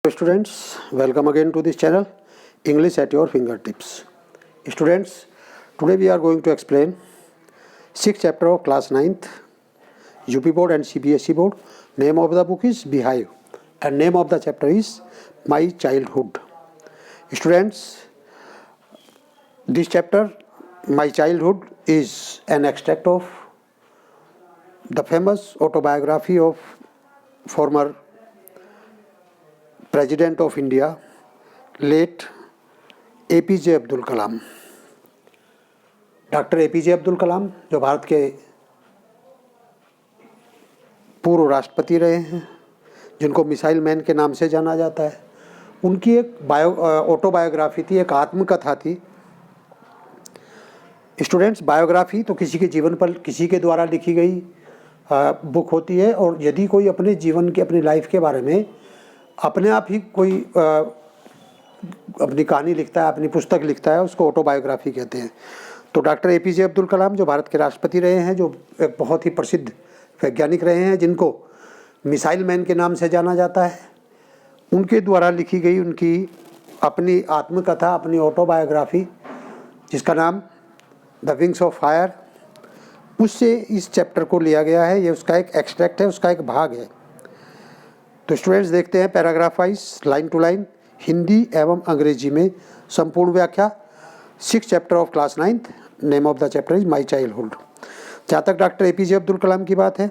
Students, welcome again to this channel, English at your fingertips. Students, today we are going to explain 6th chapter of class 9th, UP board and CBSE board. Name of the book is Beehive and name of the chapter is My Childhood. Students, this chapter, My Childhood, is an extract of the famous autobiography of former president of India late APJ Abdul Kalam. Doctor APJ Abdul Kalam जो भारत के पूर्व राष्ट्रपति रहे हैं, जिनको missile man के नाम से जाना जाता है, उनकी एक ऑटोबायोग्राफी थी, एक आत्मकथा थी। स्टूडेंट्स, बायोग्राफी तो किसी के जीवन पर किसी के द्वारा लिखी गई बुक होती है, और यदि कोई अपने जीवन के अपनी लाइफ के बारे में अपने आप ही कोई अपनी कहानी लिखता है, अपनी पुस्तक लिखता है, उसको ऑटोबायोग्राफी कहते हैं। तो डॉक्टर APJ अब्दुल कलाम जो भारत के राष्ट्रपति रहे हैं, जो एक बहुत ही प्रसिद्ध वैज्ञानिक रहे हैं, जिनको मिसाइल मैन के नाम से जाना जाता है, उनके द्वारा लिखी गई उनकी अपनी आत्मकथा, अपनी ऑटोबायोग्राफी, जिसका नाम द विंग्स ऑफ फायर, उससे इस चैप्टर को लिया गया है। ये उसका एक एक्सट्रैक्ट है, उसका एक भाग है। तो स्टूडेंट्स देखते हैं paragraph wise, line to line, Hindi एवं अंग्रेजी में संपूर्ण व्याख्या। 6th chapter of class 9th, name of the chapter is my childhood. जहाँ तक डॉक्टर APJ अब्दुल कलाम की बात है,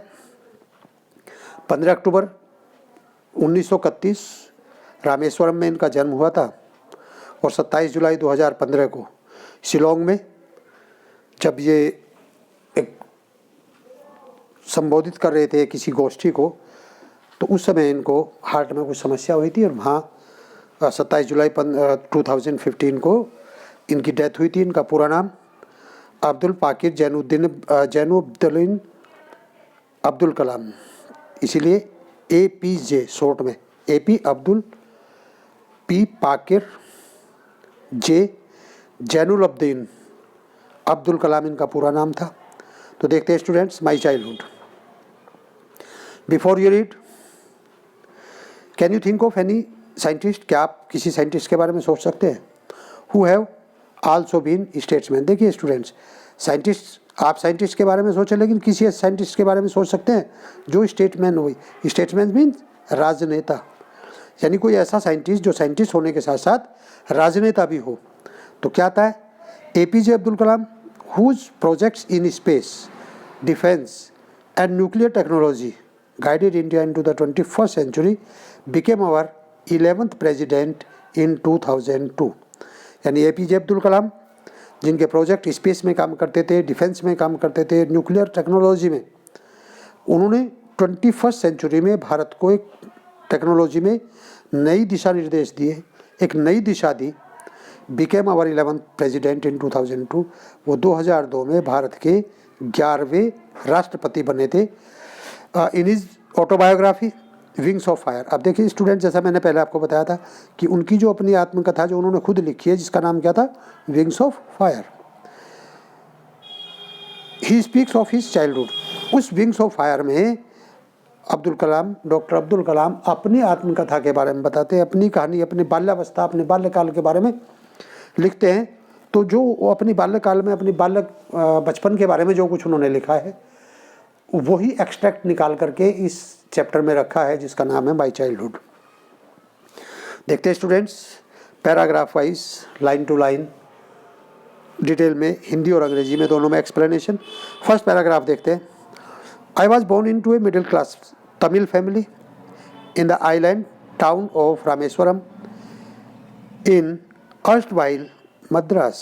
15 अक्टूबर 1931 रामेश्वरम में इनका जन्म हुआ था, और 27 जुलाई 2015 को शिलोंग में जब ये एक संबोधित कर रहे थे किसी गोष्ठी को, तो उस समय इनको हार्ट में कुछ समस्या हुई थी, और वहाँ 27 जुलाई 2015 को इनकी डेथ हुई थी। इनका पूरा नाम अब्दुल पाकिर जैनुद्दीन अब्दुल कलाम, इसीलिए APJ शॉर्ट में, AP Abdul, P Pakir, J Jainulabdeen Abdul Kalam इनका पूरा नाम था। तो देखते हैं students, my childhood. Before you read, can you think of any scientist? क्या आप किसी साइंटिस्ट के बारे में सोच सकते हैं? Who have also been statesman. देखिए स्टूडेंट्स, साइंटिस्ट, आप साइंटिस्ट के बारे में सोचें, लेकिन किसी साइंटिस्ट के बारे में सोच सकते हैं जो स्टेटमैन हो। स्टेटमैन मीन्स राजनेता, यानी कोई ऐसा साइंटिस्ट जो साइंटिस्ट होने के साथ साथ राजनेता भी हो। तो क्या आता है? APJ Abdul Kalam, whose projects in space, defence and nuclear technology guided India into the 21st century, became our 11th president in 2002। यानी APJ अब्दुल कलाम, जिनके प्रोजेक्ट स्पेस में काम करते थे, डिफेंस में काम करते थे, न्यूक्लियर टेक्नोलॉजी में, उन्होंने 21st सेंचुरी में भारत को एक टेक्नोलॉजी में नई दिशा निर्देश दिए, एक नई दिशा दी। Became our 11th president in 2002, वो 2002 में भारत के 11वें राष्ट्रपति बने थे। In his autobiography wings of fire. अब देखिए स्टूडेंट, जैसा मैंने पहले आपको बताया था कि उनकी जो अपनी आत्मकथा जो उन्होंने खुद लिखी है, जिसका नाम क्या था? Wings of fire. He speaks of his childhood. उस विंग्स ऑफ फायर में अब्दुल कलाम, डॉक्टर अब्दुल कलाम अपनी आत्मकथा के बारे में बताते हैं, अपनी कहानी, अपनी बाल्यावस्था, अपने बाल्यकाल के बारे में लिखते हैं। तो जो अपनी बाल्यकाल में, अपनी बचपन के बारे में जो कुछ उन्होंने लिखा है, वही एक्सट्रैक्ट निकाल करके इस चैप्टर में रखा है, जिसका नाम है माई चाइल्डहुड। देखते हैं students, paragraph wise, line to line, detail में, हिंदी और अंग्रेजी में दोनों में एक्सप्लेनेशन। फर्स्ट पैराग्राफ देखते हैं। I was born into a middle class Tamil family in the island town of Rameswaram in erstwhile Madras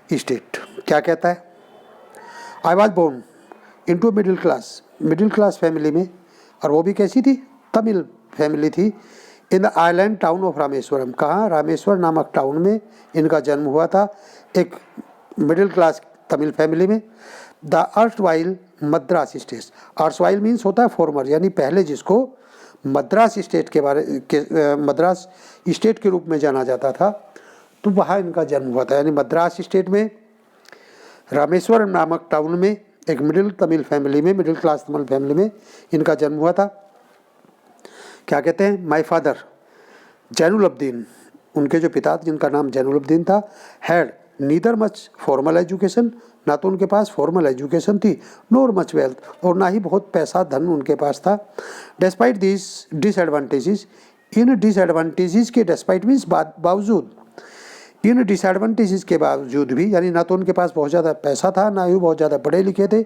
state. क्या कहता है? I was born into middle class family में, और वो भी कैसी थी? तमिल फैमिली थी। In the island town of Rameswaram, कहाँ? रामेश्वर नामक टाउन में इनका जन्म हुआ था, एक मिडिल क्लास तमिल फैमिली में। The erstwhile Madras state, erstwhile means होता है फॉर्मर, यानी पहले जिसको मद्रास स्टेट मद्रास स्टेट के रूप में जाना जाता था, तो वहाँ इनका जन्म हुआ था। यानी मद्रास स्टेट में रामेश्वरम नामक टाउन में एक मिडिल क्लास तमिल फैमिली में इनका जन्म हुआ था। क्या कहते हैं, माई फादर जैनुलब्दीन, उनके जो पिता जिनका नाम जैनुलब्दीन था, had neither much formal education, ना तो उनके पास फॉर्मल एजुकेशन थी, नोर मच वेल्थ, और ना ही बहुत पैसा धन उनके पास था। Despite this disadvantages, in disadvantages के डिस्पाइट मीन्स बावजूद, इन डिसएडवांटेजेस के बावजूद भी, यानी ना तो उनके पास बहुत ज़्यादा पैसा था, ना ही बहुत ज़्यादा पढ़े लिखे थे,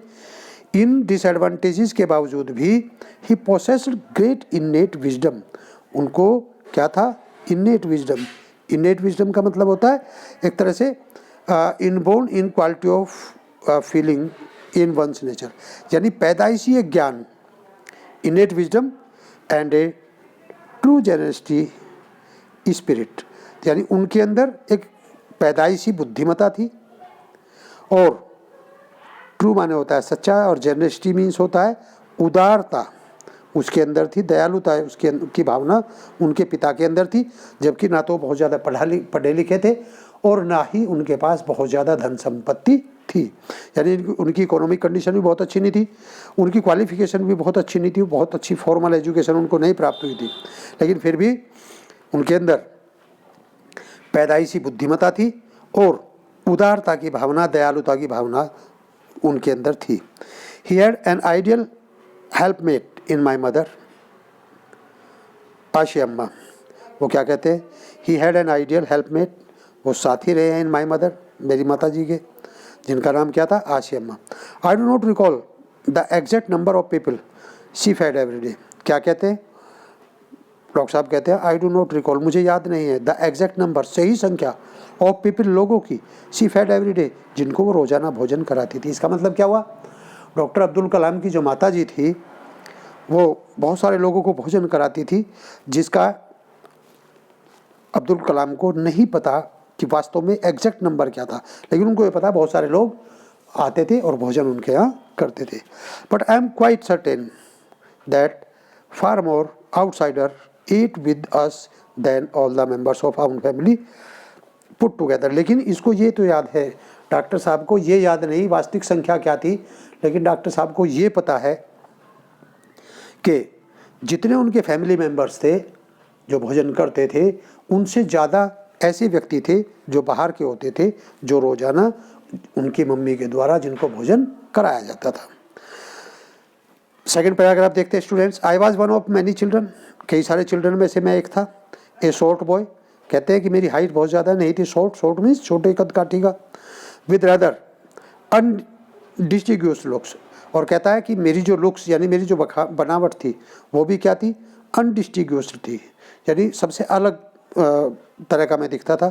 इन डिसएडवांटेजेस के बावजूद भी ही पोसेस्ड ग्रेट इन्नेट विजडम, उनको क्या था, इन्नेट विजडम। इन्नेट विजडम का मतलब होता है एक तरह से inborn in quality of feeling in one's nature, यानी पैदाइशी एक ज्ञान, innate wisdom and a true generosity spirit, यानी उनके अंदर एक पैदाइशी बुद्धिमता थी, और ट्रू माने होता है सच्चा, और जेनरसिटी मीन्स होता है उदारता, उसके अंदर थी, दयालुता है उसके की भावना उनके पिता के अंदर थी, जबकि ना तो बहुत ज़्यादा पढ़े लिखे थे और ना ही उनके पास बहुत ज़्यादा धन संपत्ति थी, यानी उनकी इकोनॉमिक कंडीशन भी बहुत अच्छी नहीं थी, उनकी क्वालिफिकेशन भी बहुत अच्छी नहीं थी, बहुत अच्छी फॉर्मल एजुकेशन उनको नहीं प्राप्त हुई थी, लेकिन फिर भी उनके अंदर पैदाइशी बुद्धिमता थी और उदारता की भावना, दयालुता की भावना उनके अंदर थी। He had an ideal helpmate in my mother, Ashiamma, वो क्या कहते हैं, he had an ideal helpmate, वो साथी रहे हैं इन माई मदर, मेरी माता जी के, जिनका नाम क्या था, आशी अम्मा। I do not recall the exact number of people she fed every day, क्या कहते हैं डॉक्टर साहब कहते हैं, आई डू नॉट रिकॉल, मुझे याद नहीं है, द एग्जैक्ट नंबर, सही संख्या, ऑफ पीपल, लोगों की, शी फेड एवरी डे, जिनको वो रोजाना भोजन कराती थी। इसका मतलब क्या हुआ, डॉक्टर अब्दुल कलाम की जो माता जी थी वो बहुत सारे लोगों को भोजन कराती थी, जिसका अब्दुल कलाम को नहीं पता कि वास्तव में एग्जैक्ट नंबर क्या था, लेकिन उनको ये पता बहुत सारे लोग आते थे और भोजन उनके यहाँ करते थे। But I am quite certain that far more outsider eat with us than all the members of our family put together. लेकिन इसको ये तो याद है, डॉक्टर साहब को ये याद नहीं वास्तविक संख्या क्या थी, लेकिन डॉक्टर साहब को ये पता है कि जितने उनके फैमिली मेंबर्स थे जो भोजन करते थे, उनसे ज़्यादा ऐसे व्यक्ति थे जो बाहर के होते थे, जो रोज़ाना उनकी मम्मी के द्वारा जिनको भोजन कराया जाता था। सेकंड पैराग्राफ देखते हैं students. I was one of many children, कई सारे चिल्ड्रन में से मैं एक था। ए शॉर्ट बॉय, कहते हैं कि मेरी हाइट बहुत ज़्यादा नहीं थी, शॉर्ट मीन्स छोटे कद काठी का, विद रदर अनडिस्टिंग्विश्ड लुक्स, और कहता है कि मेरी जो लुक्स यानी मेरी जो बनावट थी वो भी क्या थी, अनडिस्टिंग्विश्ड थी, यानी सबसे अलग तरह का मैं दिखता था।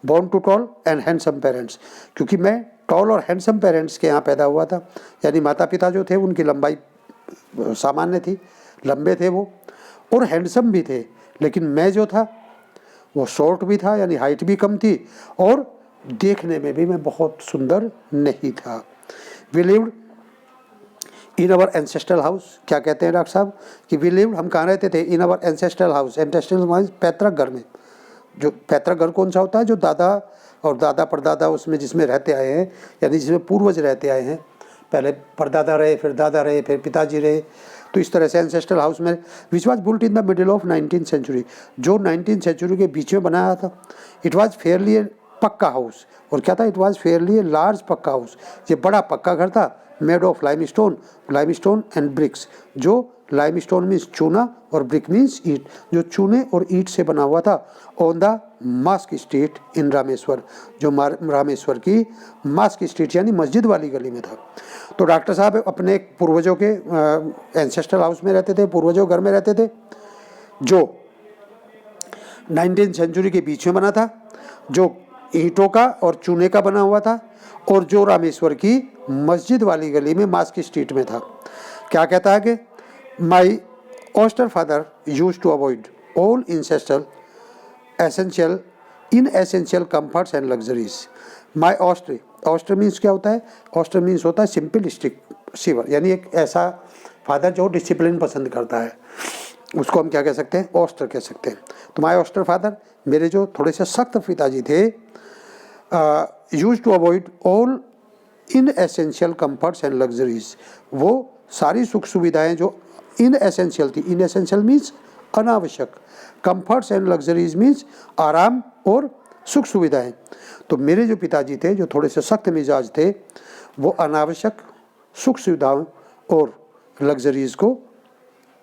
Born to tall and handsome parents, क्योंकि मैं टॉल और हैंडसम पेरेंट्स के यहाँ पैदा हुआ था, यानी माता पिता जो थे उनकी लंबाई सामान्य थी, लंबे थे वो, और हैंडसम भी थे, लेकिन मैं जो था वो शॉर्ट भी था, यानी हाइट भी कम थी, और देखने में भी मैं बहुत सुंदर नहीं था। We lived in our ancestral house, क्या कहते हैं डॉक्टर साहब कि वी लिव्ड, हम कहाँ रहते थे, इन our ancestral house, ancestral means पैतृक घर में। जो पैतृक घर कौन सा होता है, जो दादा और दादा परदादा उसमें जिसमें रहते आए हैं, यानी जिसमें पूर्वज रहते आए हैं, पहले परदादा रहे, फिर दादा रहे, फिर पिताजी रहे, तो इस तरह से एंसेस्ट्रल हाउस में, which was built in the middle of 19th century, जो 19th सेंचुरी के बीच में बनाया था। इट वॉज फेयरली ए पक्का हाउस, और क्या था, it was fairly a large pucca house, ये बड़ा पक्का घर था, made of limestone and bricks, जो लाइमस्टोन मीन्स चूना और ब्रिक मीन्स ईट, जो चूने और ईट से बना हुआ था। On the mask street in Rameshwar, जो रामेश्वर की मास्क स्ट्रीट यानी मस्जिद वाली गली में था। तो डॉक्टर साहब अपने पूर्वजों के एंसेस्ट्रल हाउस में रहते थे, पूर्वजों घर में रहते थे, जो 19th सेंचुरी के बीच में बना था, जो ईंटों का और चूने का बना हुआ था, और जो रामेश्वर की मस्जिद वाली गली में मास्क स्ट्रीट में था। क्या कहता है कि my austere father used to avoid all inessential comforts and luxuries. My austere means क्या होता है, ऑस्टर मीन्स होता है सिंपलिस्टिक सिवर, यानी एक ऐसा फादर जो डिसिप्लिन पसंद करता है, उसको हम क्या कह सकते हैं, ऑस्टर कह सकते हैं। तो माई ऑस्टर फादर, मेरे जो थोड़े से सख्त पिताजी थे, used to avoid all inessential comforts and luxuries, वो सारी सुख सुविधाएं जो इनएसेंशियल थी, इनएसेंशियल मीन्स अनावश्यक। कंफर्ट्स एंड लग्जरीज मीन्स आराम और सुख सुविधाएं। तो मेरे जो पिताजी थे जो थोड़े से सख्त मिजाज थे, वो अनावश्यक सुख सुविधाओं और लग्जरीज को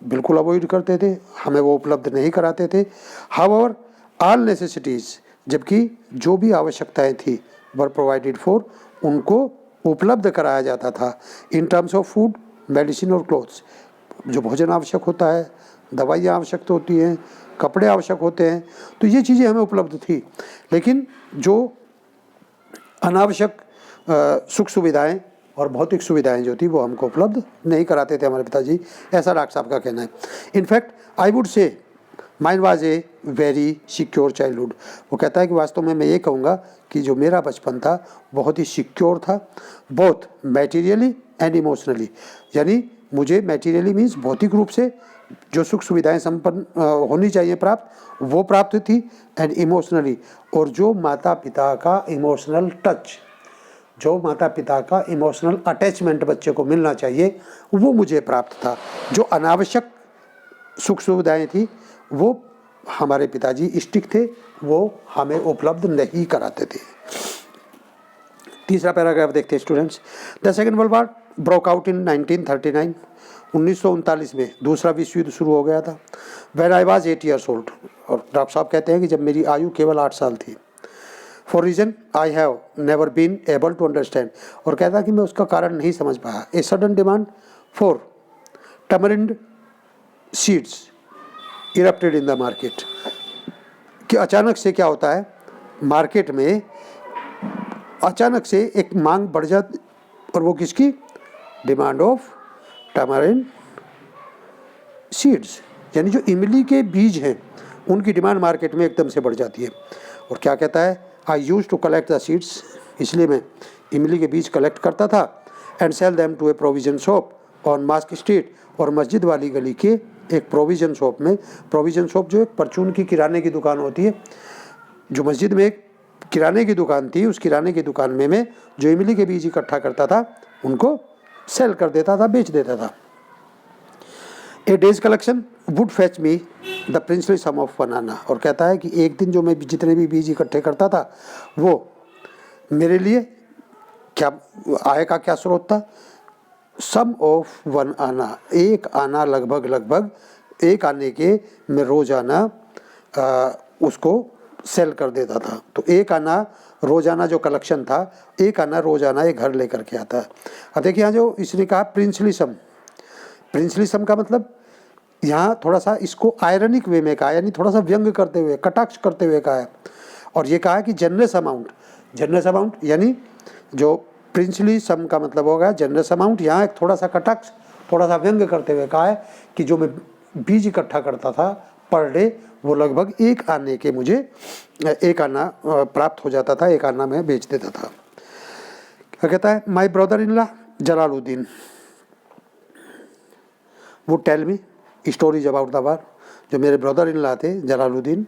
बिल्कुल अवॉइड करते थे, हमें वो उपलब्ध नहीं कराते थे। हाउएवर ऑल नेसेसिटीज़, जबकि जो भी आवश्यकताएं थी वर प्रोवाइडेड फॉर, उनको उपलब्ध कराया जाता था। In terms of food, medicine और क्लोथ्स, जो भोजन आवश्यक होता है, दवाइयाँ आवश्यक होती हैं, कपड़े आवश्यक होते हैं, तो ये चीज़ें हमें उपलब्ध थी। लेकिन जो अनावश्यक सुख सुविधाएं और भौतिक सुविधाएं जो थी वो हमको उपलब्ध नहीं कराते थे हमारे पिताजी, ऐसा डॉक्टर साहब का कहना है। In fact I would say mine was a very secure childhood. वो कहता है कि वास्तव में मैं ये कहूँगा कि जो मेरा बचपन था बहुत ही सिक्योर था, बोथ मैटीरियली एंड इमोशनली। यानी मुझे मैटीरियली मीन्स भौतिक रूप से जो सुख सुविधाएं संपन्न होनी चाहिए प्राप्त, वो प्राप्त थी, एंड इमोशनली, और जो माता पिता का इमोशनल टच, जो माता पिता का इमोशनल अटैचमेंट बच्चे को मिलना चाहिए, वो मुझे प्राप्त था। जो अनावश्यक सुख सुविधाएं थी वो हमारे पिताजी स्ट्रिक्ट थे, वो हमें उपलब्ध नहीं कराते थे। तीसरा पैराग्राफ देखते हैं students. The second world war broke out in 1939। 1939 में दूसरा विश्व युद्ध शुरू हो गया था। When I was 8 years old, और डॉक्टर साहब कहते हैं कि जब मेरी आयु केवल 8 साल थी। For reason I have never been able to understand, और कहता कि मैं उसका कारण नहीं समझ पाया। A sudden demand for tamarind seeds erupted in the market, कि अचानक से क्या होता है, मार्केट में अचानक से एक मांग बढ़ जाती, और वो किसकी, डिमांड ऑफ टमरिंड सीड्स, यानी जो इमली के बीज हैं उनकी डिमांड मार्केट में एकदम से बढ़ जाती है। और क्या कहता है, I used to collect the seeds, इसलिए मैं इमली के बीज कलेक्ट करता था, and sell them to a provision shop on mosque street, और मस्जिद वाली गली के एक प्रोविजन शॉप में, प्रोविजन शॉप जो एक परचून की किराने की दुकान होती है, जो मस्जिद में एक किराने की दुकान थी, उस किराने की दुकान में मैं जो इमली के बीज इकट्ठा करता था उनको सेल कर देता था, बेच देता था। A day's collection would fetch me the princely sum of banana, और कहता है कि एक दिन जो मैं जितने भी बीज इकट्ठे करता था वो मेरे लिए क्या आय का क्या स्रोत था, सम ऑफ 1 आना, एक आना, लगभग एक आने के मैं रोजाना उसको सेल कर देता था। तो एक आना रोजाना जो कलेक्शन था, एक आना रोजाना एक घर लेकर के आता है। अब देखिए यहाँ जो इसने कहा प्रिंसली सम, प्रिंसली सम का मतलब यहाँ थोड़ा सा इसको आयरनिक वे में कहा, यानी थोड़ा सा व्यंग करते हुए, कटाक्ष करते हुए कहा है। और ये कहा है कि जनरस अमाउंट, जनरस अमाउंट यानी जो प्रिंसली सम का मतलब होगा जनरस अमाउंट, यहाँ एक थोड़ा सा कटाक्ष, थोड़ा सा व्यंग करते हुए कहा है कि जो मैं बीज इकट्ठा करता था पर डे, वो लगभग एक आने के मुझे एक आना प्राप्त हो जाता था, एक आना मैं बेच देता था। क्या कहता है, my brother in law Jalaluddin वो tell me stories about the war, जो मेरे ब्रदर इन लॉ थे जलालुद्दीन,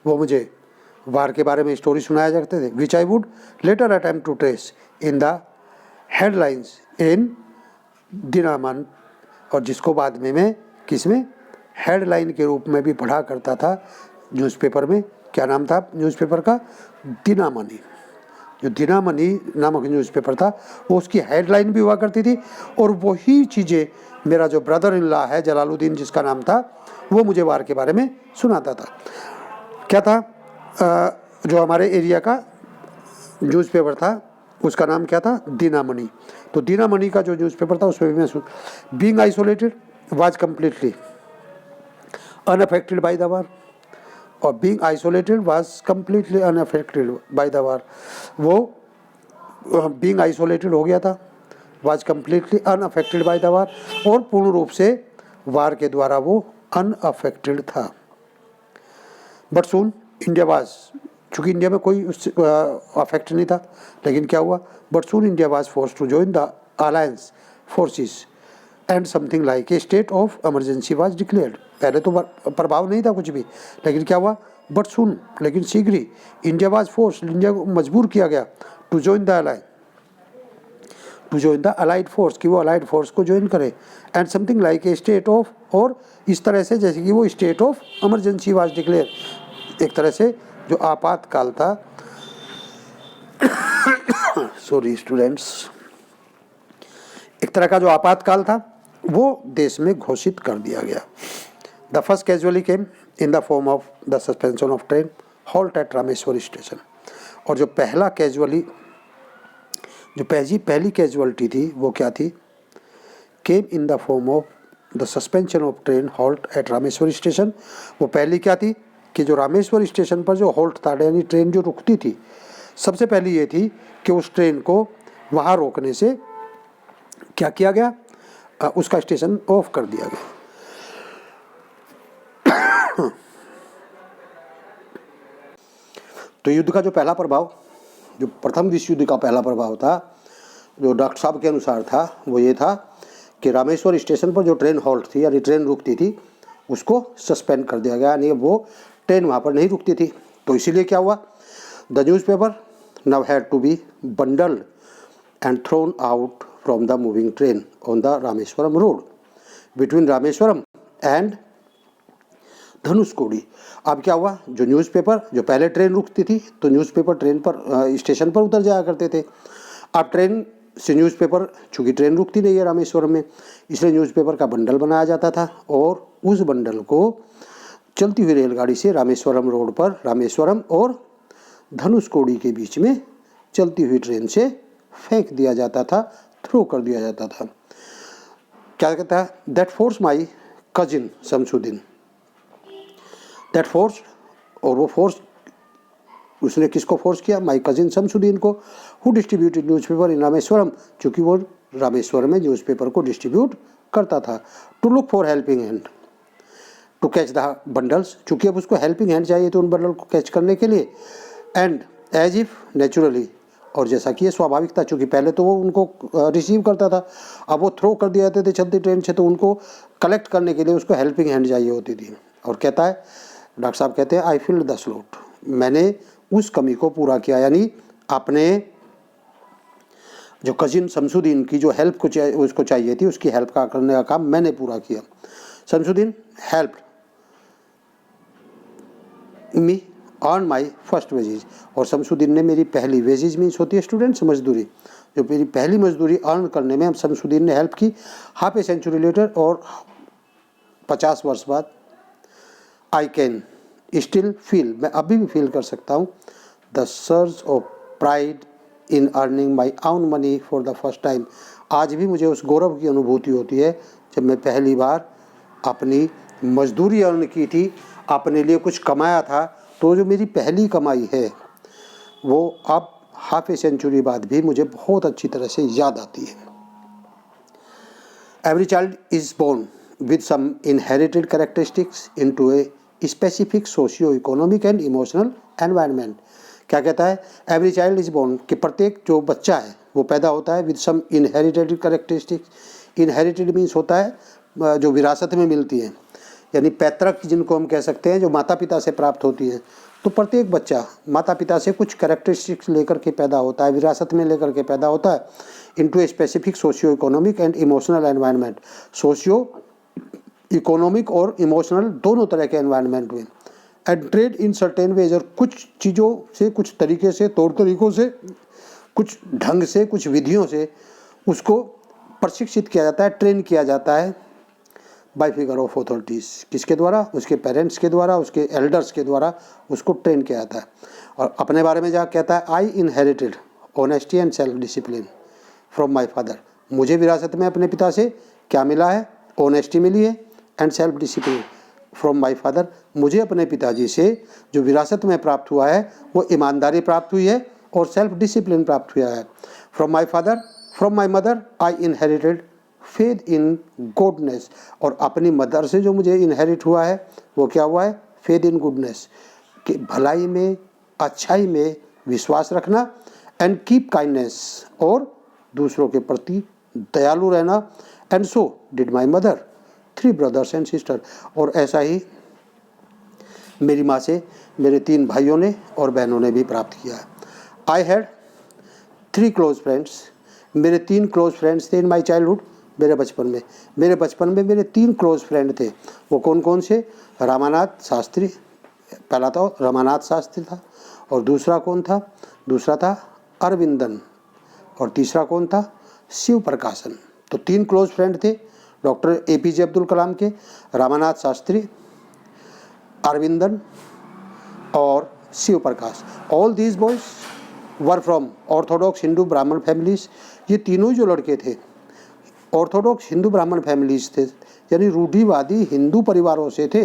वो मुझे वार के बारे में स्टोरी सुनाया करते थे, which I would later attempt to trace in the headlines in Dinamani, और जिसको बाद में मैं किसमें हेडलाइन के रूप में भी पढ़ा करता था न्यूज़पेपर में। क्या नाम था न्यूज़पेपर का, दिनामणि। जो दिनामणि नामक न्यूज़पेपर था वो उसकी हेडलाइन भी हुआ करती थी, और वही चीज़ें मेरा जो ब्रदर इन लॉ है जलालुद्दीन जिसका नाम था, वो मुझे वार के बारे में सुनाता था। क्या था, जो हमारे एरिया का न्यूज़पेपर था उसका नाम क्या था, दिनामणि। तो दिनामणि का जो न्यूज़पेपर था उसमें भी मैं being isolated was completely unaffected by the war, और being isolated was completely unaffected by the war, वो बीइंग आइसोलेटेड हो गया था, was completely unaffected by the war, और पूर्ण रूप से वार के द्वारा वो अनअफेक्टेड था। बट सून इंडिया वाज, चूँकि इंडिया में कोई अफेक्ट नहीं था, लेकिन क्या हुआ, but soon India was force to join the alliance forces and something like a state of emergency was declared. पहले तो प्रभाव नहीं था कुछ भी, लेकिन क्या हुआ, बट सुन, लेकिन शीघ्र ही इंडिया वाज फोर्स, इंडिया को मजबूर किया गया to join the alliance, to join the allied force, कि वो अलाइड फोर्स को ज्वाइन करे, and something like a state of और इस तरह से जैसे कि वो state of emergency was declare, एक तरह से जो आपातकाल था सॉरी स्टूडेंट्स, एक तरह का जो आपातकाल था वो देश में घोषित कर दिया गया। The first casualty came in the form of the suspension of train halt at Rameshwar station. और जो पहला कैजुअली, जो पहली कैजुअलिटी थी वो क्या थी? Came in the form of the suspension of train halt at Rameshwar station. वो पहली क्या थी कि जो रामेश्वर स्टेशन पर जो हॉल्ट था, यानी ट्रेन जो रुकती थी, सबसे पहली ये थी कि उस ट्रेन को वहाँ रोकने से क्या किया गया, उसका स्टेशन ऑफ कर दिया गया। तो युद्ध का जो पहला प्रभाव, जो प्रथम विश्व युद्ध का पहला प्रभाव था, जो डॉक्टर साहब के अनुसार था, वो ये था कि रामेश्वर स्टेशन पर जो ट्रेन हॉल्ट थी यानी ट्रेन रुकती थी उसको सस्पेंड कर दिया गया, यानी वो ट्रेन वहाँ पर नहीं रुकती थी। तो इसीलिए क्या हुआ, the newspaper now had to be bundled and thrown out from the moving train on the Rameswaram road between Rameswaram and Dhanushkodi. अब क्या हुआ, जो न्यूज़पेपर, जो पहले ट्रेन रुकती थी तो न्यूज़पेपर ट्रेन पर स्टेशन पर उतर जाया करते थे। अब ट्रेन से न्यूज़पेपर, चूँकि ट्रेन रुकती नहीं है रामेश्वरम में, इसलिए न्यूज़पेपर का बंडल बनाया जाता था और उस बंडल को चलती हुई रेलगाड़ी से रामेश्वरम रोड पर, रामेश्वरम और धनुषकोडी के बीच में चलती हुई ट्रेन से फेंक दिया जाता था, थ्रो कर दिया जाता था। क्या कहता है, that force my cousin Shamsuddin, that force, और वो फोर्स, उसने किसको फोर्स किया, माई कजिन शमसुद्दीन को, who distributed newspaper in Rameswaram, चूँकि वो रामेश्वरम में न्यूज़पेपर को डिस्ट्रीब्यूट करता था, to look for helping hand to catch the bundles, चूँकि अब उसको हेल्पिंग हैंड चाहिए तो उन बंडल को कैच करने के लिए, एंड एज इफ नेचुरली, और जैसा कि ये स्वाभाविक था, चूँकि पहले तो वो उनको रिसीव करता था, अब वो थ्रो कर दिया जाते थे चलती ट्रेन से, तो उनको कलेक्ट करने के लिए उसको हेल्पिंग हैंड चाहिए होती थी। और कहता है, डॉक्टर साहब कहते हैं, आई फिल्ड द स्लॉट, मैंने उस कमी को पूरा किया, यानी अपने जो कजिन शमसुद्दीन की जो हेल्प को उसको चाहिए थी, उसकी हेल्प का करने का काम मैंने पूरा किया। Shamsuddin help me earn my first wages, और शमसुद्दीन ने मेरी पहली, वेजेज मीन्स होती है स्टूडेंट्स मजदूरी, जो मेरी पहली मजदूरी अर्न करने में शमसुद्दीन ने हेल्प की। हाफ ए सेंचुरी लेटर, और 50 वर्ष बाद, आई कैन स्टिल फील, मैं अभी भी फील कर सकता हूँ, the surge of pride in earning my own money for the first time, आज भी मुझे उस गौरव की अनुभूति होती है जब मैं पहली बार अपनी मजदूरी अर्न की थी, अपने लिए कुछ कमाया था, तो जो मेरी पहली कमाई है वो अब हाफ ए सेंचुरी बाद भी मुझे बहुत अच्छी तरह से याद आती है। Every child is born with some inherited characteristics into a specific socio economic and emotional environment. क्या कहता है, एवरी चाइल्ड इज़ बोर्न, कि प्रत्येक जो बच्चा है वो पैदा होता है with some inherited characteristics. Inherited means होता है जो विरासत में मिलती है, यानी पैतृक जिनको हम कह सकते हैं, जो माता पिता से प्राप्त होती है। तो प्रत्येक बच्चा माता पिता से कुछ कैरेक्टरिस्टिक्स लेकर के पैदा होता है, विरासत में लेकर के पैदा होता है, into a specific socio economic and emotional environment, socio economic और इमोशनल दोनों तरह के एनवायरनमेंट में, and trade in certain veg, और कुछ चीज़ों से, कुछ तरीके से, तौर तरीक़ों से, कुछ ढंग से, कुछ विधियों से उसको प्रशिक्षित किया जाता है, ट्रेन किया जाता है, बाय फिगर ऑफ अथॉरिटीज़, किसके द्वारा, उसके पेरेंट्स के द्वारा, उसके एल्डर्स के द्वारा उसको ट्रेन किया जाता है। और अपने बारे में जहाँ कहता है, आई inherited honesty and self discipline from my father, मुझे विरासत में अपने पिता से क्या मिला है, ऑनेस्टी मिली है, and self discipline from my father, मुझे अपने पिताजी से जो विरासत में प्राप्त हुआ है वो ईमानदारी प्राप्त हुई है और सेल्फ डिसिप्लिन प्राप्त हुआ है। From my father, from my mother I inherited faith in goodness, और अपनी मदर से जो मुझे इनहेरिट हुआ है वो क्या हुआ है, फेथ इन गुडनेस, कि भलाई में, अच्छाई में विश्वास रखना, एंड कीप काइंडनेस, और दूसरों के प्रति दयालु रहना, and so did my mother, 3 brothers and sister, और ऐसा ही मेरी माँ से मेरे 3 भाइयों ने और बहनों ने भी प्राप्त किया है। आई हैड 3 क्लोज फ्रेंड्स, मेरे 3 क्लोज फ्रेंड्स थे इन माई चाइल्डहुड, मेरे बचपन में मेरे 3 क्लोज फ्रेंड थे। वो कौन कौन से? रामानाथ शास्त्री, पहला तो रामानाथ शास्त्री था, और दूसरा कौन था? दूसरा था अरविंदन, और तीसरा कौन था? शिव प्रकाशन। तो 3 क्लोज फ्रेंड थे डॉक्टर APJ अब्दुल कलाम के, रामानाथ शास्त्री, अरविंदन और Shiv Prakash. All these boys were from orthodox Hindu Brahmin families. ये तीनों जो लड़के थे ऑर्थोडॉक्स हिंदू ब्राह्मण फैमिलीज थे, यानी रूढ़िवादी हिंदू परिवारों से थे।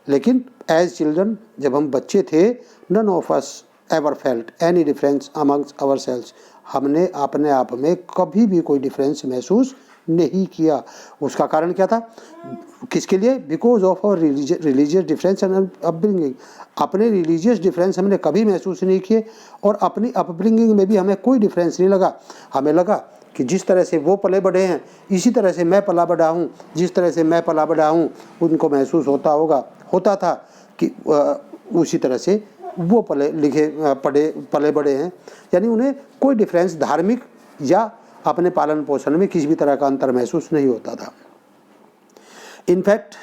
लेकिन एज चिल्ड्रन, जब हम बच्चे थे, none of us ever felt any difference amongst ourselves. हमने अपने आप में कभी भी कोई डिफरेंस महसूस नहीं किया। उसका कारण क्या था? किसके लिए? Because of our religious difference and upbringing. अपने रिलीजियस डिफरेंस हमने कभी महसूस नहीं किए, और अपनी अपब्रिंगिंग में भी हमें कोई डिफरेंस नहीं लगा। हमें लगा कि जिस तरह से वो पले बढ़े हैं, इसी तरह से मैं पला बढ़ा हूँ, जिस तरह से मैं पला बढ़ा हूँ उनको महसूस होता था कि उसी तरह से वो पले बड़े हैं। यानी उन्हें कोई डिफरेंस धार्मिक या अपने पालन पोषण में किसी भी तरह का अंतर महसूस नहीं होता था। इनफैक्ट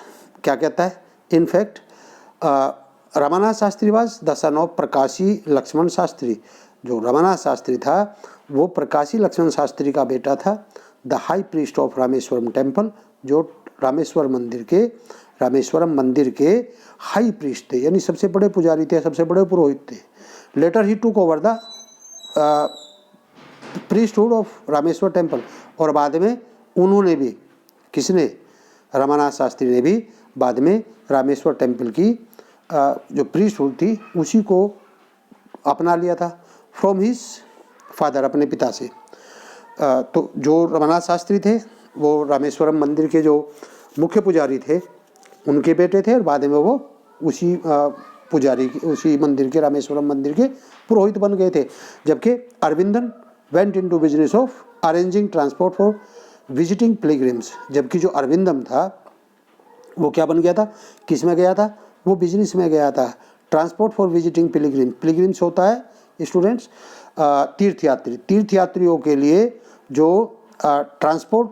क्या कहता है? In fact Ramanadha Sastry was the son of Pakshi Lakshmana Sastry. जो रामानाथ शास्त्री था वो प्रकाशी लक्ष्मण शास्त्री का बेटा था। The high priest of Rameswaram temple, जो रामेश्वरम मंदिर के हाई प्रीस्ट थे, यानी सबसे बड़े पुजारी थे, सबसे बड़े पुरोहित थे। Later he took over the priesthood of Rameshwar temple, और बाद में उन्होंने भी, किसने? रामानाथ शास्त्री ने भी बाद में रामेश्वर टेम्पल की जो प्रीस्टहुड थी उसी को अपना लिया था फ्रॉम हिज फादर, अपने पिता से। तो जो रामानाथ शास्त्री थे वो रामेश्वरम मंदिर के जो मुख्य पुजारी थे उनके बेटे थे, और बाद में वो उसी उसी मंदिर के, रामेश्वरम मंदिर के पुरोहित बन गए थे। जबकि Aravindan went into business of arranging transport for visiting pilgrims. जबकि जो अरविंदम था वो क्या बन गया था? किस में गया था? वो बिजनेस में गया था। ट्रांसपोर्ट फॉर विजिटिंग पिलग्रिम्स होता है स्टूडेंट्स तीर्थयात्रियों के लिए जो ट्रांसपोर्ट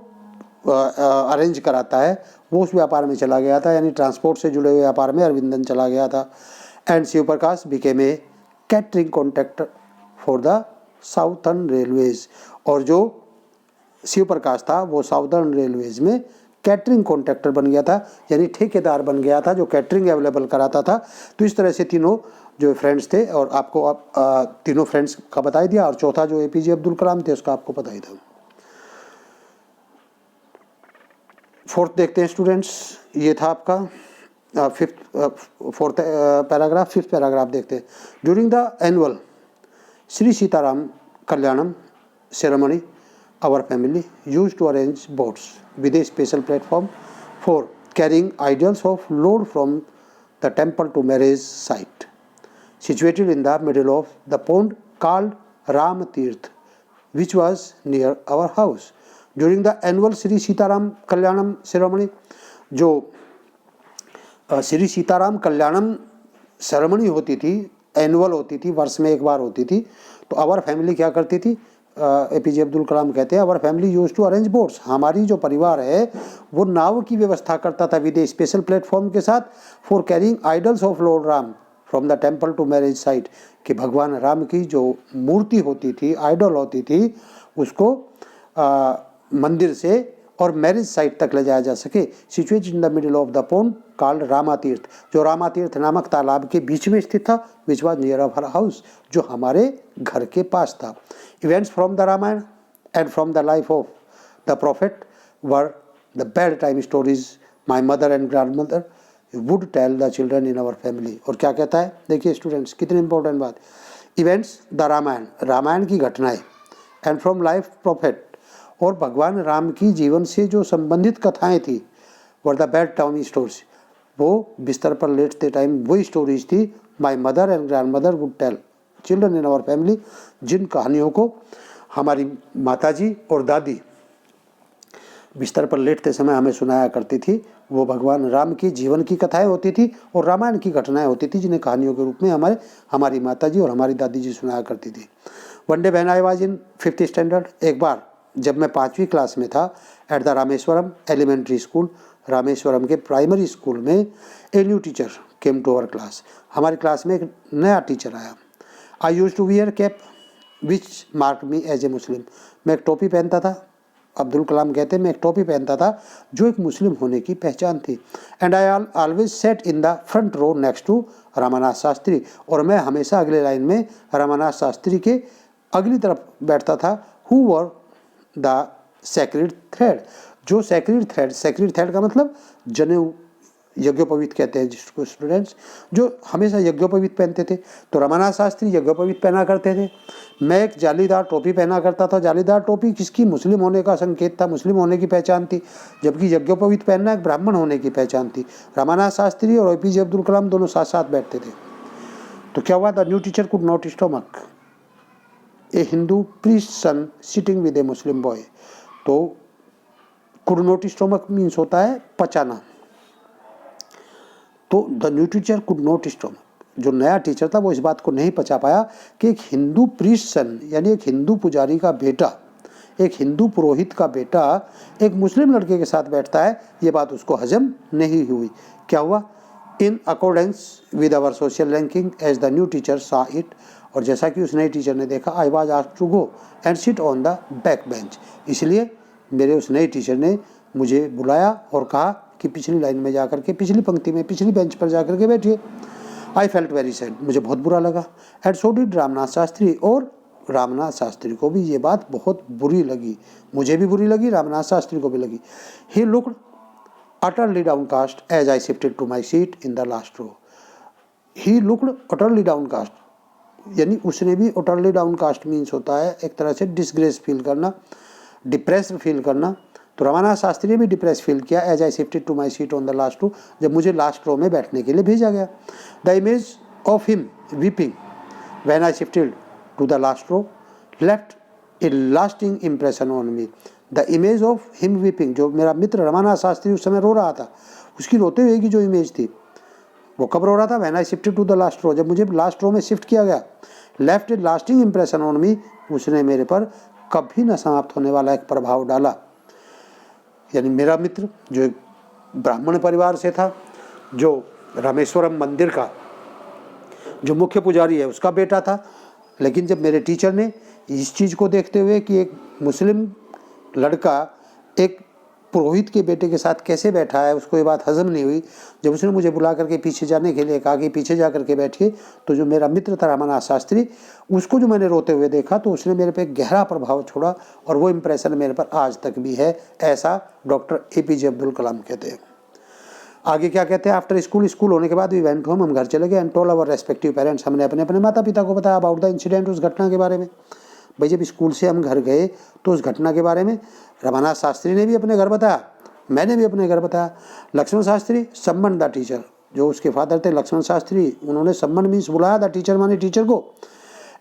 अरेंज कराता है, वो उस व्यापार में चला गया था, यानी ट्रांसपोर्ट से जुड़े हुए व्यापार में अरविंदन चला गया था। And Shiva Prakash became a catering contractor for the southern railways. और जो शिव प्रकाश था वो साउथर्न रेलवेज में कैटरिंग कॉन्ट्रैक्टर बन गया था, यानी ठेकेदार बन गया था जो कैटरिंग अवेलेबल कराता था। तो इस तरह से तीनों जो फ्रेंड्स थे, और आपको तीनों फ्रेंड्स का बता ही दिया, और चौथा जो APJ अब्दुल कलाम थे उसका आपको बता ही था। फोर्थ देखते हैं स्टूडेंट्स, ये था आपका फिफ्थ पैराग्राफ देखते हैं। During the annual Shri Sitaram Kalyanam ceremony our family used to arrange boats with a special platform for carrying idols of Lord from the temple to marriage site, situated in the middle of the pond called Ram Tirth, which was near our house. During the annual Sri Sitaram Kalyanam ceremony, जो Shri Sitaram Kalyanam ceremony होती थी, annual होती थी, वर्ष में एक बार होती थी, तो आवर फैमिली क्या करती थी? APJ अब्दुल कलाम कहते हैं our family use to arrange boats. हमारी जो परिवार है वो नाव की व्यवस्था करता था विद ए स्पेशल प्लेटफॉर्म के साथ, for carrying idols of lord Ram from the temple to marriage site, कि भगवान राम की जो मूर्ति होती थी, आइडल होती थी, उसको मंदिर से और मैरिज साइट तक ले जाया जा सके। Situated in the middle of the pond called Rama तीर्थ, जो रामा तीर्थ नामक तालाब के बीच में स्थित था, which was near our house, जो हमारे घर के पास था। Events from the Ramayana and from the life of the prophet were the bedtime stories my mother and grandmother would tell the children in our family. और क्या कहता है, देखिए स्टूडेंट्स कितनी इंपॉर्टेंट बात। इवेंट्स द रामायण, रामायण की घटनाएं, and from life profit, और भगवान राम की जीवन से जो संबंधित कथाएं थी, were the bedtime stories, वो बिस्तर पर लेटते टाइम वही स्टोरीज थी my mother and grandmother would tell children in our family, जिन कहानियों को हमारी माताजी और दादी बिस्तर पर लेटते समय हमें सुनाया करती थी, वो भगवान राम की जीवन की कथाएं होती थी और रामायण की घटनाएं होती थी, जिन्हें कहानियों के रूप में हमारी माताजी और हमारी दादी जी सुनाया करती थी। One day when I was in 5th standard, एक बार जब मैं 5वीं क्लास में था, at the Rameswaram elementary school, Rameswaram के प्राइमरी स्कूल में, a new teacher came to our class, हमारी क्लास में एक नया टीचर आया। I used to wear cap which mark me as a Muslim, मैं एक टोपी पहनता था, अब्दुल कलाम कहते हैं मैं एक टोपी पहनता था जो एक मुस्लिम होने की पहचान थी। And I always sat in the front row next to Ramanath Shastri, और मैं हमेशा अगले लाइन में रामानाथ शास्त्री के अगली तरफ बैठता था। Who were the sacred thread, जो सेक्रेड थ्रेड का मतलब जनेऊ, यज्ञोपवीत कहते हैं जिसको स्टूडेंट्स, जो हमेशा यज्ञोपवीत पहनते थे। तो रामानाथ शास्त्री यज्ञोपवीत पहना करते थे, मैं एक जालीदार टोपी पहना करता था। जालीदार टोपी किसकी, मुस्लिम होने का संकेत था, मुस्लिम होने की पहचान थी, जबकि यज्ञोपवीत पहनना एक ब्राह्मण होने की पहचान थी। रामानाथ शास्त्री और APJ अब्दुल कलाम दोनों साथ साथ बैठते थे। तो क्या हुआ, the new teacher could not stomach a Hindu priest son sitting with a Muslim boy. तो कुड नॉट स्टोमक मीन्स होता है पचाना। तो the new teacher could not stomach, जो नया टीचर था वो इस बात को नहीं पचा पाया कि एक हिंदू प्रीस्ट सन यानी एक हिंदू पुजारी का बेटा, एक हिंदू पुरोहित का बेटा एक मुस्लिम लड़के के साथ बैठता है, ये बात उसको हजम नहीं हुई। क्या हुआ, in accordance with our social ranking as the new teacher saw it, और जैसा कि उस नए टीचर ने देखा, I was asked to go and sit on the back bench, इसलिए मेरे उस नए टीचर ने मुझे बुलाया और कहा कि पिछली लाइन में जाकर के, पिछली पंक्ति में, पिछली बेंच पर जाकर के बैठिए। आई फेल्ट वेरी सैड, मुझे बहुत बुरा लगा। And so did Ramnath Shastri, और रामनाथ शास्त्री को भी ये बात बहुत बुरी लगी, मुझे भी बुरी लगी, रामनाथ शास्त्री को भी लगी। He looked utterly downcast as I shifted to my seat in the last row. He looked utterly downcast, यानी उसने भी utterly downcast मीन्स होता है एक तरह से डिसग्रेस फील करना, डिप्रेस्ड फील करना। तो रामानाथ शास्त्री ने भी डिप्रेस फील किया as I shifted to my seat on the last row, जब मुझे लास्ट रो में बैठने के लिए भेजा गया। The image of him weeping when I shifted to the last row left a lasting impression on me. The image of him weeping, जो मेरा मित्र रामानाथ शास्त्री उस समय रो रहा था, उसकी रोते हुए की जो इमेज थी, वो कब रो रहा था, when I shifted to the last row, जब मुझे लास्ट रो में शिफ्ट किया गया। Left a lasting impression on me, उसने मेरे पर कभी न समाप्त होने वाला एक प्रभाव डाला। यानी मेरा मित्र जो एक ब्राह्मण परिवार से था, जो रामेश्वरम मंदिर का जो मुख्य पुजारी है उसका बेटा था, लेकिन जब मेरे टीचर ने इस चीज़ को देखते हुए कि एक मुस्लिम लड़का एक पुरोहित के बेटे के साथ कैसे बैठा है, उसको ये बात हजम नहीं हुई। जब उसने मुझे बुला करके पीछे जाने के लिए कहा कि पीछे जा करके बैठिए, तो जो मेरा मित्र था रामानाथ शास्त्री, उसको जो मैंने रोते हुए देखा तो उसने मेरे पे गहरा प्रभाव छोड़ा, और वो इम्प्रेशन मेरे पर आज तक भी है, ऐसा डॉक्टर APJ अब्दुल कलाम कहते हैं। आगे क्या कहते हैं, आफ्टर स्कूल होने के बाद वी वेंट होम, हम घर चले गए, and told our respective parents, हमने अपने अपने माता पिता को बताया अबाउट द इंसिडेंट, उस घटना के बारे में। भाई जब स्कूल से हम घर गए तो उस घटना के बारे में रामानाथ शास्त्री ने भी अपने घर बताया, मैंने भी अपने घर बताया। लक्ष्मण शास्त्री सम्मन द टीचर, जो उसके फादर थे लक्ष्मण शास्त्री, उन्होंने सम्मन मीन्स बुलाया, द टीचर माने टीचर को,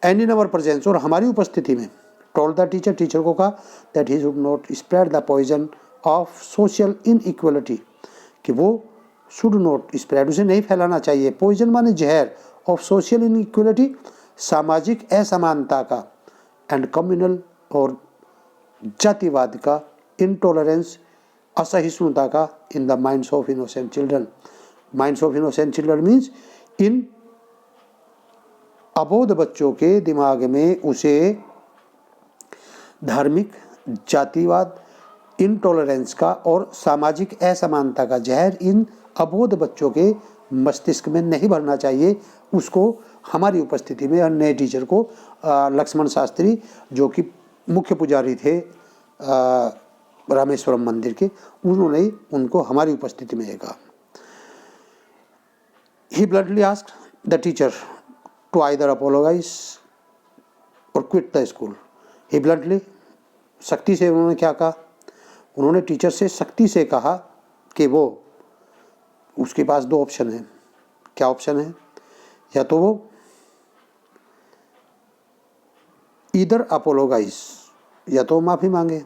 एंड इन अवर प्रेजेंस, और हमारी उपस्थिति में, टोल्ड द टीचर, टीचर को कहा that he should not spread the poison of social inequality, कि वो शुड नॉट स्प्रेड, उसे नहीं फैलाना चाहिए, पॉइजन माने जहर, ऑफ सोशल इनइक्वलिटी, सामाजिक असमानता का, एंड कम्युनल और जातिवाद का, इंटॉलरेंस असहिष्णुता का, in the minds of innocent children. Minds of innocent children means in अबोध बच्चों के दिमाग में उसे धार्मिक, जातिवाद, इंटॉलरेंस का और सामाजिक असमानता का जहर इन अबोध बच्चों के मस्तिष्क में नहीं भरना चाहिए। उसको हमारी उपस्थिति में नए टीचर को लक्ष्मण शास्त्री, जो कि मुख्य पुजारी थे रामेश्वरम मंदिर के, उन्होंने उनको हमारी उपस्थिति में कहा। He bluntly asked the teacher to either apologize और quit the school. He bluntly, सख्ती से उन्होंने क्या कहा, उन्होंने टीचर से सख्ती से कहा कि वो, उसके पास दो ऑप्शन है। क्या ऑप्शन है, या तो वो इधर अपोलोगाइज, या तो माफ़ी मांगे,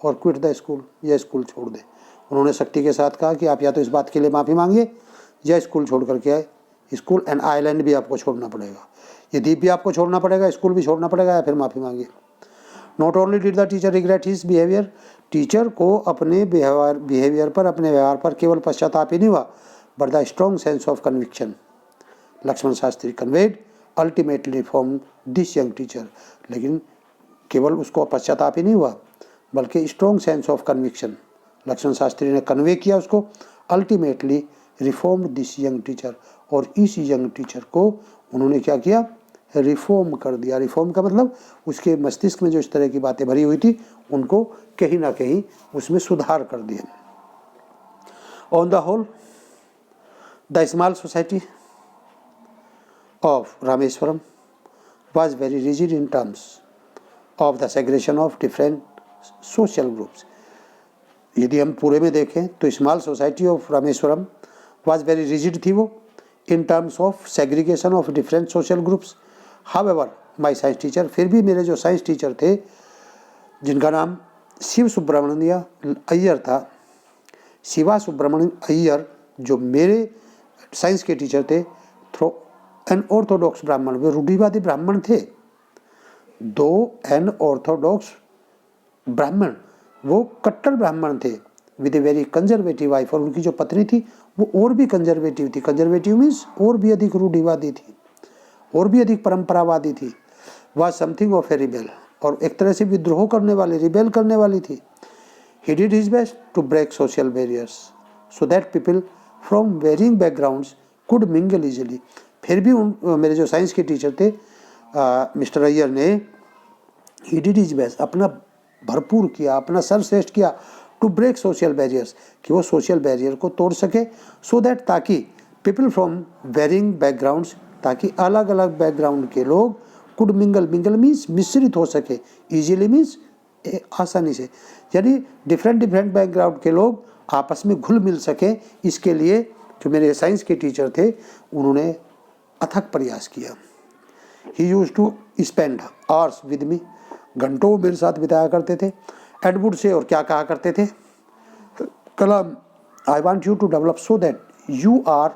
और क्विट द स्कूल, या स्कूल छोड़ दे। उन्होंने सख्ती के साथ कहा कि आप या तो इस बात के लिए माफ़ी मांगिए या स्कूल छोड़ करके आए। स्कूल एंड आइलैंड भी आपको छोड़ना पड़ेगा, ये द्वीप भी आपको छोड़ना पड़ेगा, स्कूल भी छोड़ना पड़ेगा, या फिर माफ़ी मांगिए। Not only did the teacher regret his behaviour, teacher को अपने बिहेवियर पर, अपने व्यवहार पर केवल पश्चाताप ही नहीं हुआ, but the strong sense of conviction Lakshman Shastri conveyed ultimately from this young teacher. लेकिन केवल उसको पश्चाताप ही नहीं हुआ, बल्कि strong sense of conviction Lakshman Shastri ने कन्वे किया उसको, ultimately reform this young teacher, और इस यंग टीचर को उन्होंने क्या किया, रिफॉर्म कर दिया। रिफॉर्म का मतलब उसके मस्तिष्क में जो इस तरह की बातें भरी हुई थी उनको कहीं ना कहीं उसमें सुधार कर दिया। On the whole the small society of Rameswaram was very rigid in terms of the segregation of different social groups. यदि हम पूरे में देखें तो small society of Rameswaram was very rigid थी वो in terms of segregation of different social groups. However, my science teacher, फिर भी मेरे जो साइंस टीचर थे जिनका नाम शिव सुब्रमण्य अय्यर था, शिवा सुब्रमण्यम अय्यर जो मेरे साइंस के टीचर थे, थ्रो एन ऑर्थोडॉक्स ब्राह्मण, वे रूढ़िवादी ब्राह्मण थे। दो एन ऑर्थोडॉक्स ब्राह्मण, वो कट्टर ब्राह्मण थे, with a very conservative wife, और उनकी जो पत्नी थी वो और भी कंजर्वेटिव थी। कंजर्वेटिव मीन्स और भी अधिक रूढ़िवादी थी, और भी अधिक परंपरावादी थी। Was something of A rebel, और एक तरह से विद्रोह करने वाली, रिबेल करने वाली थी। He did his best to break social barriers so that people from varying backgrounds could mingle easily. फिर भी मेरे जो साइंस के टीचर थे मिस्टर अय्यर ने, ही डिड हिज बेस्ट, अपना भरपूर किया, अपना सर्वश्रेष्ठ किया, टू ब्रेक सोशल बैरियर्स, कि वो सोशल बैरियर को तोड़ सके, सो दैट ताकि पीपल फ्रॉम वेरिंग बैकग्राउंड्स, ताकि अलग अलग बैकग्राउंड के लोग, कुड मिंगल, मिंगल मीन्स मिश्रित हो सके, इजीली मीन्स आसानी से, यानी डिफरेंट बैकग्राउंड के लोग आपस में घुल मिल सके। इसके लिए जो मेरे साइंस के टीचर थे उन्होंने अथक प्रयास किया। He used to spend hours with me, घंटों मेरे साथ बिताया करते थे। एंड वुड से, और क्या कहा करते थे, Kalam, I want you to develop so that you are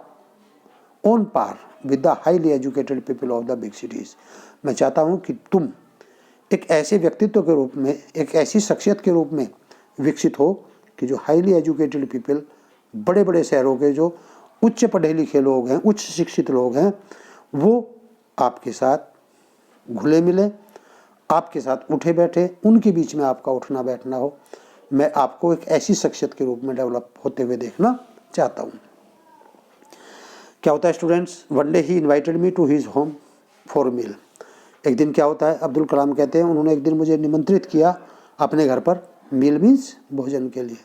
on par with the highly educated people of the big cities. मैं चाहता हूँ कि तुम एक ऐसे व्यक्तित्व के रूप में, एक ऐसी शख्सियत के रूप में विकसित हो कि जो हाईली एजुकेटेड पीपल, बड़े बड़े शहरों के जो उच्च पढ़े लिखे लोग हैं, उच्च शिक्षित लोग हैं, वो आपके साथ घुले मिले, आपके साथ उठे बैठे, उनके बीच में आपका उठना बैठना हो। मैं आपको एक ऐसी शख्सियत के रूप में डेवलप होते हुए देखना चाहता हूँ। क्या होता है students, one day he invited me to his home for meal. एक दिन क्या होता है, अब्दुल कलाम कहते हैं, उन्होंने एक दिन मुझे निमंत्रित किया अपने घर पर, मील मीन्स भोजन के लिए।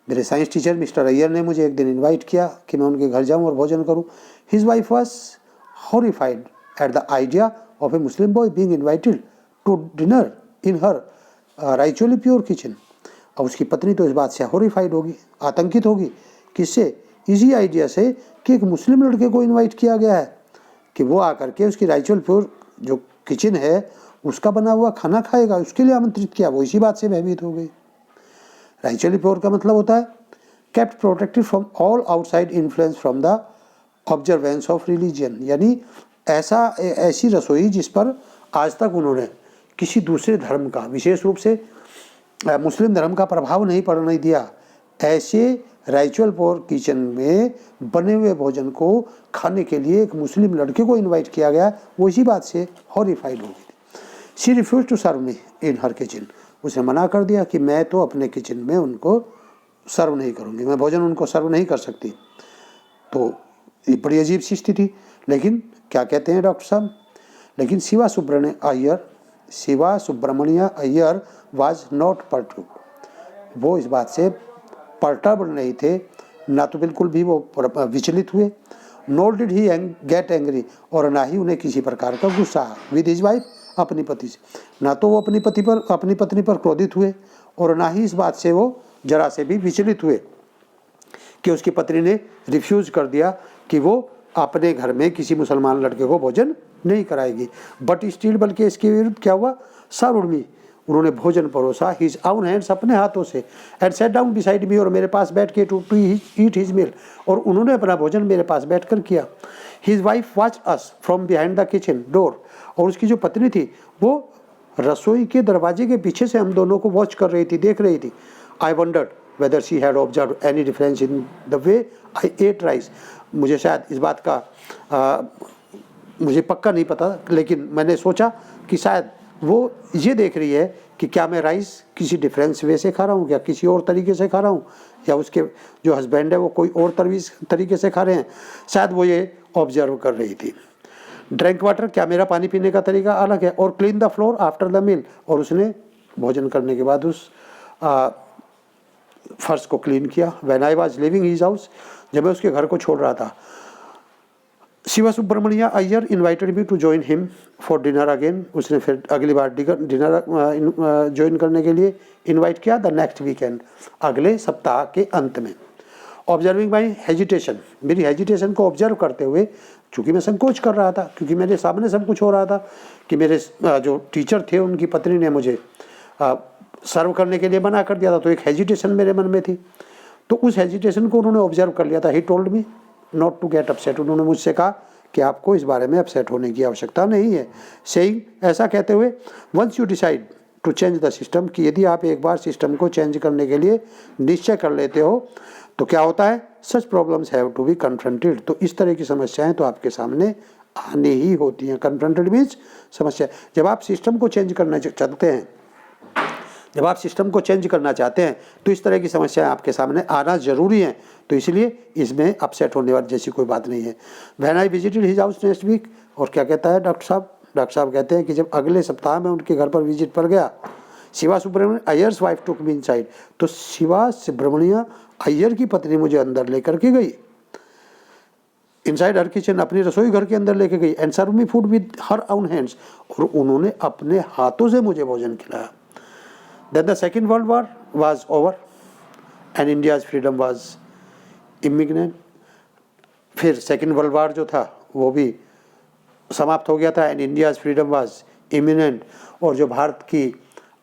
मेरे साइंस टीचर मिस्टर अय्यर ने मुझे एक दिन इनवाइट किया कि मैं उनके घर जाऊं और भोजन करूं। His wife was horrified at the idea of a Muslim boy being invited to dinner in her ritually pure kitchen. अब उसकी पत्नी तो इस बात से हॉरिफाइड होगी, आतंकित होगी, किससे, इसी आइडिया से कि एक मुस्लिम लड़के को इन्वाइट किया गया है कि वो आकर के उसकी राइचुअल प्योर जो किचन है उसका बना हुआ खाना खाएगा, उसके लिए आमंत्रित किया। वो इसी बात से भयभीत हो गई। राइचुअली प्योर का मतलब होता है kept protected from all outside influence from the observance of religion, यानी ऐसी रसोई जिस पर आज तक उन्होंने किसी दूसरे धर्म का, विशेष रूप से मुस्लिम धर्म का प्रभाव नहीं पड़ने दिया। ऐसे राइचुअल प्योर किचन में बने हुए भोजन को खाने के लिए एक मुस्लिम लड़के को इनवाइट किया गया, वो इसी बात से हॉरिफाइड हो गई। She refuse to serve me in her kitchen, उसने मना कर दिया कि मैं तो अपने किचन में उनको सर्व नहीं करूँगी, मैं भोजन उनको सर्व नहीं कर सकती। तो ये बड़ी अजीब सी स्थिति। लेकिन क्या कहते हैं डॉक्टर साहब, लेकिन Shiva Subramanya Iyer was not perturbed, वो इस बात से पर्टर्ब्ड नहीं थे, ना तो बिल्कुल भी वो विचलित हुए। Not did he get angry, और ना ही उन्हें किसी प्रकार का गुस्सा विद हिज वाइफ, अपनी पति से, ना तो वो अपनी पत्नी पर क्रोधित हुए, और ना ही इस बात से वो जरा से भी विचलित हुए कि उसकी पत्नी ने रिफ्यूज कर दिया कि वो अपने घर में किसी मुसलमान लड़के को भोजन नहीं कराएगी। बट स्टिल, बल्कि इसके विरुद्ध क्या हुआ, सर्व्ड मी, उन्होंने भोजन परोसा, हिज ओन हैंड्स, अपने हाथों से, and set down beside me, और मेरे पास बैठ के टू ईट हिज मील, और उन्होंने अपना भोजन मेरे पास बैठकर किया। His wife watch us from behind the kitchen door, और उसकी जो पत्नी थी वो रसोई के दरवाजे के पीछे से हम दोनों को वॉच कर रही थी, देख रही थी। I wondered whether she had observe any difference in the way I ate rice. मुझे शायद इस बात का मुझे पक्का नहीं पता, लेकिन मैंने सोचा कि शायद वो ये देख रही है कि क्या मैं राइस किसी डिफरेंस वे से खा रहा हूँ, क्या किसी और तरीके से खा रहा हूँ, या उसके जो हस्बैंड है वो कोई और तरीके से खा रहे हैं। शायद वो ये ऑब्जर्व कर रही थी। ड्रिंक वाटर, क्या मेरा पानी पीने का तरीका अलग है। और clean the floor after the meal, और उसने भोजन करने के बाद उस फर्श को क्लीन किया। When I was living his house, जब मैं उसके घर को छोड़ रहा था। Shiva Subramanya Iyer invited me to join him for dinner again, उसने फिर अगली बार डिनर ज्वाइन करने के लिए इनवाइट किया। द नेक्स्ट वीकेंड, अगले सप्ताह के अंत में। ऑब्जर्विंग माई हेजिटेशन, मेरी हेजिटेशन को ऑब्जर्व करते हुए, चूँकि मैं संकोच कर रहा था, क्योंकि मेरे सामने सब कुछ हो रहा था कि मेरे जो टीचर थे उनकी पत्नी ने मुझे सर्व करने के लिए मना कर दिया था, तो एक हेजिटेशन मेरे मन में थी। तो उस हेजिटेशन को उन्होंने ऑब्जर्व कर लिया था। He told me not to get upset, उन्होंने मुझसे कहा कि आपको इस बारे में अपसेट होने की आवश्यकता नहीं है। सेइंग, ऐसा कहते हुए, once you decide to change the system, कि यदि आप एक बार सिस्टम को चेंज करने के लिए निश्चय कर लेते हो तो क्या होता है, such problems have to be confronted, तो इस तरह की समस्याएं तो आपके सामने आनी ही होती हैं। कन्फ्रंटेड मीन्स समस्या। जब आप सिस्टम को चेंज करना चाहते हैं, जब आप सिस्टम को चेंज करना चाहते हैं तो इस तरह की समस्याएं आपके सामने आना जरूरी है, तो इसलिए इसमें अपसेट होने वाली जैसी कोई बात नहीं है। When I visited his house next week, और क्या कहता है डॉक्टर साहब कहते हैं कि जब अगले सप्ताह में उनके घर पर विजिट पर गया, शिवा सुब्रमण्यम अय्यर्स वाइफ टुक मी इनसाइड, तो शिवा सुब्रमण्य अय्यर की पत्नी मुझे अंदर लेकर के गई। इनसाइड हर किचन, अपनी रसोई घर के अंदर लेके गई। And serve me food with her own hands, और उन्होंने अपने हाथों से मुझे भोजन खिलाया। Then the Second World War was over and India's freedom was imminent. फिर सेकेंड वर्ल्ड वार जो था वो भी समाप्त हो गया था। And India's freedom was imminent, और जो भारत की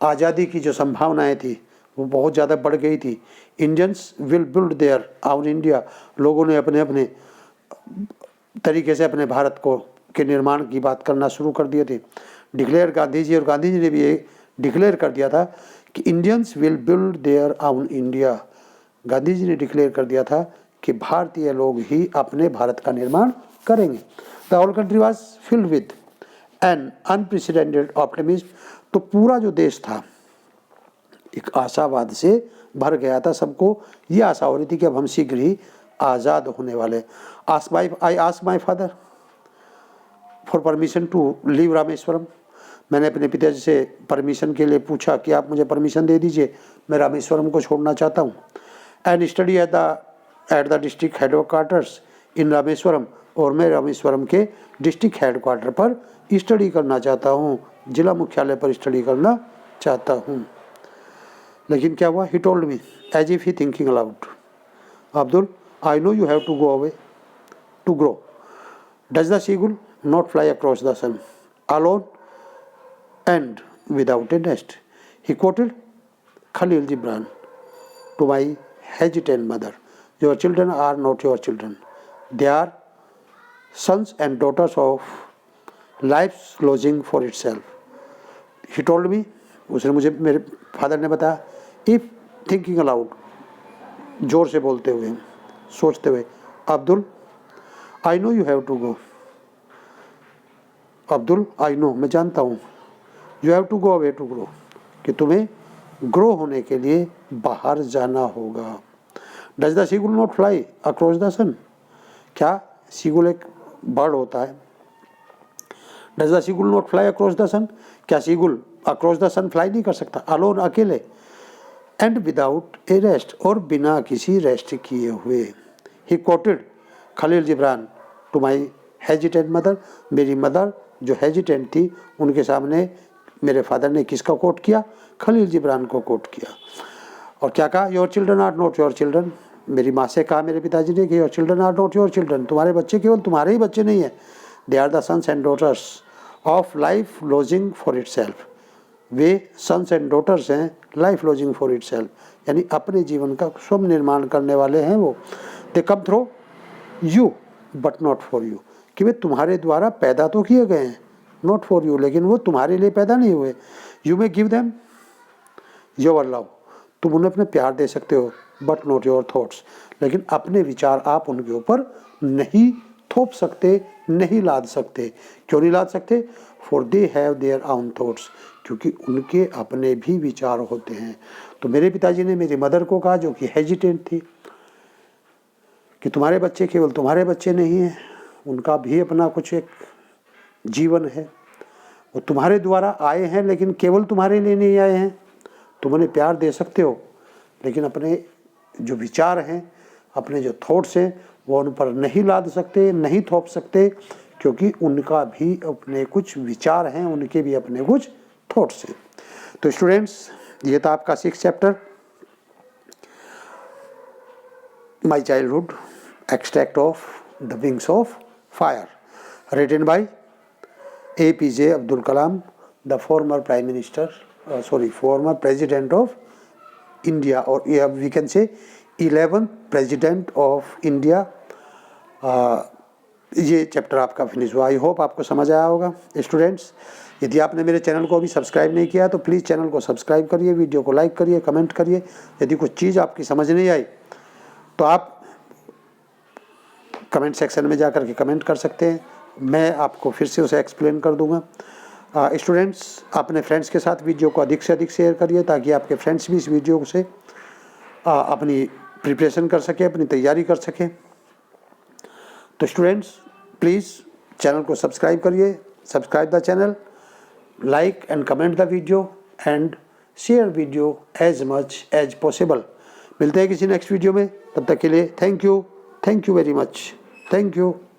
आज़ादी की जो संभावनाएं थी वो बहुत ज़्यादा बढ़ गई थी। Indians will build their our India, लोगों ने अपने अपने तरीके से अपने भारत को के निर्माण की बात करना शुरू कर दिए थे। डिक्लेयर गांधी जी, और गांधी जी ने भी ये डिक्लेयर कर दिया था कि इंडियंस विल बिल्ड देयर आउन इंडिया। गांधी जी ने डिक्लेयर कर दिया था कि भारतीय लोग ही अपने भारत का निर्माण करेंगे। The whole country was filled with an unprecedented optimism, तो पूरा जो देश था एक आशावाद से भर गया था। सबको ये आशा हो रही थी कि अब हम शीघ्र ही आज़ाद होने वाले। I asked my father for permission to leave Rameswaram, मैंने अपने पिताजी से परमिशन के लिए पूछा कि आप मुझे परमिशन दे दीजिए, मैं रामेश्वरम को छोड़ना चाहता हूँ। And study at the district headquarters in Rameswaram, और मैं रामेश्वरम के डिस्ट्रिक्ट हेडक्वार्टर पर स्टडी करना चाहता हूँ, जिला मुख्यालय पर स्टडी करना चाहता हूँ। लेकिन क्या हुआ, he told me as if he thinking aloud, Abdul I know you have to go away to grow, does the seagull not fly across the sun alone and without a nest. He quoted Khalil Gibran to my hesitant mother, your children are not your children, they are sons and daughters of life's lodging for itself. He told me, उसने मुझे, मेरे father ने बताया, if thinking aloud, जोर से बोलते हुए, सोचते हुए, Abdul I know you have to go, Abdul I know, मैं जानता हूँ, you have to go away to grow, कि तुम्हें ग्रो होने के लिए बाहर जाना होगा। Does the seagull not fly across the sun, क्या सीगुल एक बर्ड होता है? Does the seagull not fly across the sun, क्या seagull across the sun fly नहीं कर सकता? अलोन, अकेले। एंड विदाउट ए रेस्ट, और बिना किसी रेस्ट किए हुए। He quoted Khalil Gibran to my hesitant mother, मेरी मदर जो हेजिटेंट थी उनके सामने मेरे फादर ने किसका कोट किया? खलील जिब्रान को कोट किया। और क्या कहा? Your children are not your children, मेरी माँ से कहा मेरे पिताजी ने कि your children are not your children, तुम्हारे बच्चे केवल तुम्हारे ही बच्चे नहीं हैं, they are the sons and daughters of life longing for itself, वे सन्स एंड डॉटर्स हैं लाइफ लॉजिंग फॉर इटसेल्फ, यानी अपने जीवन का स्वयं निर्माण करने वाले हैं वो। They come through you but not for you, कि वे तुम्हारे द्वारा पैदा तो किए गए हैं नॉट फॉर यू, लेकिन वो तुम्हारे लिए पैदा नहीं हुए। You may give them your love, तुम उन्हें अपने प्यार दे सकते हो, बट नॉट योर थॉट्स, लेकिन अपने विचार आप उनके ऊपर नहीं थोप सकते, नहीं लाद सकते। क्यों नहीं लाद सकते? For they have their own thoughts, क्योंकि उनके अपने भी विचार होते हैं। तो मेरे पिताजी ने मेरी मदर को कहा, जो कि हेजिटेंट थी, कि तुम्हारे बच्चे केवल तुम्हारे बच्चे नहीं हैं, उनका भी अपना कुछ एक जीवन है, वो तुम्हारे द्वारा आए हैं लेकिन केवल तुम्हारे लिए नहीं आए हैं। तुम उन्हें प्यार दे सकते हो, लेकिन अपने जो विचार हैं, अपने जो थॉट्स हैं, वो उन पर नहीं लाद सकते, नहीं थोप सकते, क्योंकि उनका भी अपने कुछ विचार हैं, उनके भी अपने कुछ थॉट्स हैं। तो स्टूडेंट्स, ये था आपका 6th chapter, my childhood, extract of the wings of fire, written by APJ Abdul Kalam, the former prime minister, former president of India, और we can say 11th president of India. ये चैप्टर आपका finish हुआ। I hope आपको समझ आया होगा students. यदि आपने मेरे चैनल को अभी सब्सक्राइब नहीं किया तो प्लीज़ चैनल को सब्सक्राइब करिए, वीडियो को लाइक करिए, कमेंट करिए। यदि कुछ चीज़ आपकी समझ नहीं आई तो आप कमेंट सेक्शन में जाकर के कमेंट कर सकते हैं, मैं आपको फिर से उसे एक्सप्लेन कर दूंगा। स्टूडेंट्स, अपने फ्रेंड्स के साथ वीडियो को अधिक से अधिक शेयर करिए, ताकि आपके फ्रेंड्स भी इस वीडियो से अपनी प्रिपरेशन कर सकें, अपनी तैयारी कर सकें। तो स्टूडेंट्स, प्लीज़ चैनल को सब्सक्राइब करिए, subscribe the channel, like and comment the video and share video as much as possible. मिलते हैं किसी नेक्स्ट वीडियो में, तब तक के लिए thank you very much, thank you.